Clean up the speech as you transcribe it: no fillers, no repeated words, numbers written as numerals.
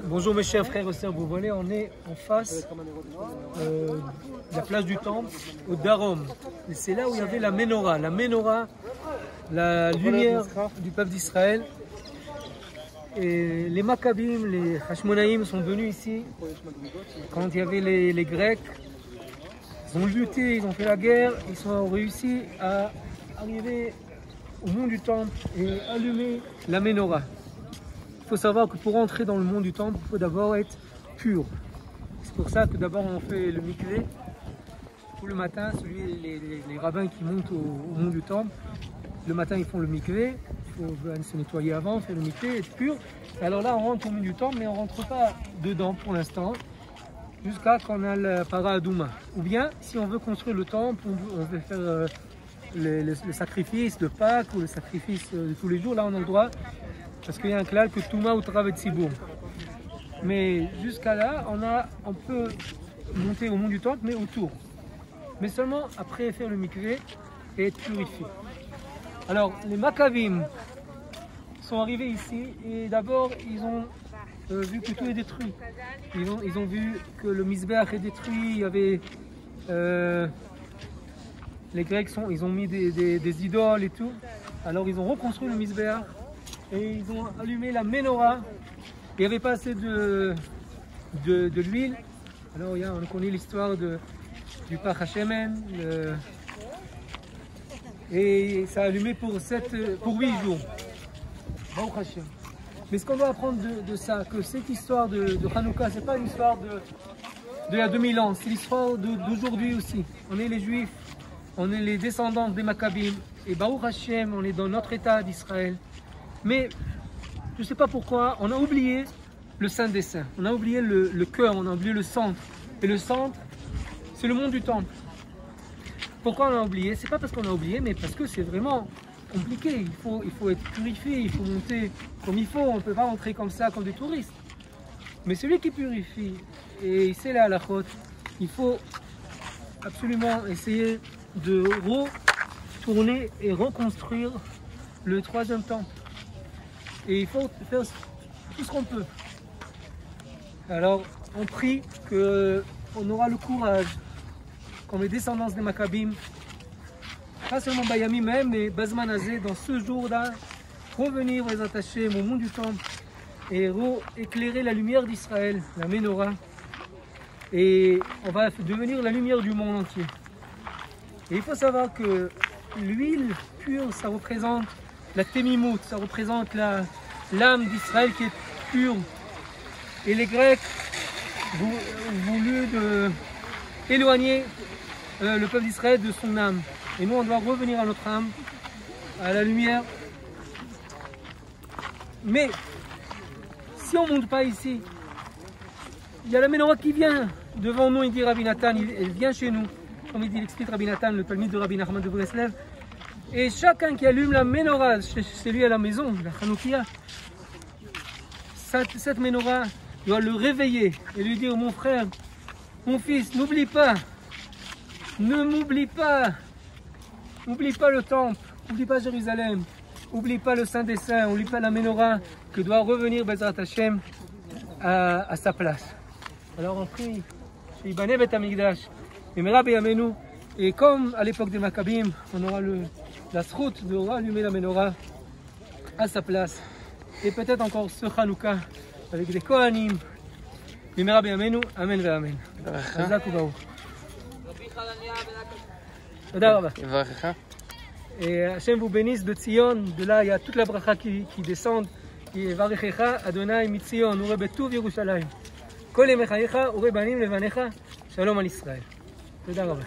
Bonjour mes chers frères et sœurs, vous voyez, on est en face de la place du temple au Darom. Et c'est là où il y avait la Ménorah. La Ménorah, la lumière du peuple d'Israël. Et les Maccabim, les Hashmonaïm sont venus ici quand il y avait les Grecs. Ils ont lutté, ils ont fait la guerre, ils ont réussi à arriver au mont du temple et allumer la Ménorah. Il faut savoir que pour entrer dans le mont du temple, il faut d'abord être pur. C'est pour ça que d'abord on fait le mikvé tout le matin. Les rabbins qui montent au mont du temple, le matin ils font le mikvé. Il faut se nettoyer avant, faire le mikvé, être pur. Alors là on rentre au mont du temple, mais on ne rentre pas dedans pour l'instant, jusqu'à qu'on a le para adouma. Ou bien si on veut construire le temple, on veut faire le sacrifice de Pâques ou le sacrifice de tous les jours, là on a le droit, parce qu'il y a un clal que Touma ou Travet Sibour. Mais jusqu'à là, on peut monter au mont du temple, mais autour. Mais seulement après faire le mikvé et être purifié. Alors les Maccabim sont arrivés ici et d'abord ils ont vu que tout est détruit. Ils ont vu que le Misbéach est détruit, il y avait... les Grecs ils ont mis des idoles et tout. Alors ils ont reconstruit le Misbéach et ils ont allumé la Ménorah. Il n'y avait pas assez de l'huile. Alors on connaît l'histoire du Pach Hashemen. Et ça a allumé pour 8 jours. Mais ce qu'on doit apprendre de ça, que cette histoire de Hanouka, ce n'est pas une histoire de y a 2000 ans, c'est l'histoire d'aujourd'hui aussi. On est les Juifs. On est les descendants des Maccabim et Baruch Hashem, on est dans notre état d'Israël. Mais je ne sais pas pourquoi, on a oublié le Saint des Saints, on a oublié le cœur, on a oublié le centre. Et le centre, c'est le mont du temple. Pourquoi on a oublié? C'est pas parce qu'on a oublié, mais parce que c'est vraiment compliqué. Il faut être purifié, il faut monter comme il faut, on ne peut pas entrer comme ça, comme des touristes. Mais celui qui purifie, et c'est là la halachot, il faut absolument essayer de retourner et reconstruire le troisième temple. Et il faut faire tout ce qu'on peut. Alors on prie qu'on aura le courage, comme les descendants des Maccabim, pas seulement Bayami même, mais Bazman Azé, dans ce jour-là, revenir aux attachés au mont du temple et éclairer la lumière d'Israël, la Ménorah. Et on va devenir la lumière du monde entier. Et il faut savoir que l'huile pure, ça représente la témimout, ça représente l'âme d'Israël qui est pure. Et les Grecs voulu éloigner le peuple d'Israël de son âme. Et nous, on doit revenir à notre âme, à la lumière. Mais si on ne monte pas ici, il y a la Ménorah qui vient devant nous, il dit Rabbi Nathan, elle vient chez nous. Comme il explique Rabbi Nathan, le talmid de Rabbi Nachman de Breslev. Et chacun qui allume la Ménorah chez lui à la maison, la Hanoukia, cette Ménorah doit le réveiller et lui dire: mon frère, mon fils, n'oublie pas, ne m'oublie pas, n'oublie pas le temple, n'oublie pas Jérusalem, n'oublie pas le Saint des Saints, n'oublie pas la Ménorah, que doit revenir Bezrat Hashem à sa place. Alors on prie, Sheibané Bet Hamikdash, et comme à l'époque des Maccabim, on aura la sroute de rallumer la Ménorah à sa place. Et peut-être encore ce Hanouka avec les Kohanim. Bimera b'yameinu, Amen ve Amen. Chazak u'baruch. Toda rabba. Et Hachem vous bénisse de Tzion. De là, il y a toute la bracha qui descend. Yevarechecha Adonai mitzion, ure betuv Yerushalayim. Kol yemechayecha ure banim levanecha. Shalom al Israël. Toda rabba.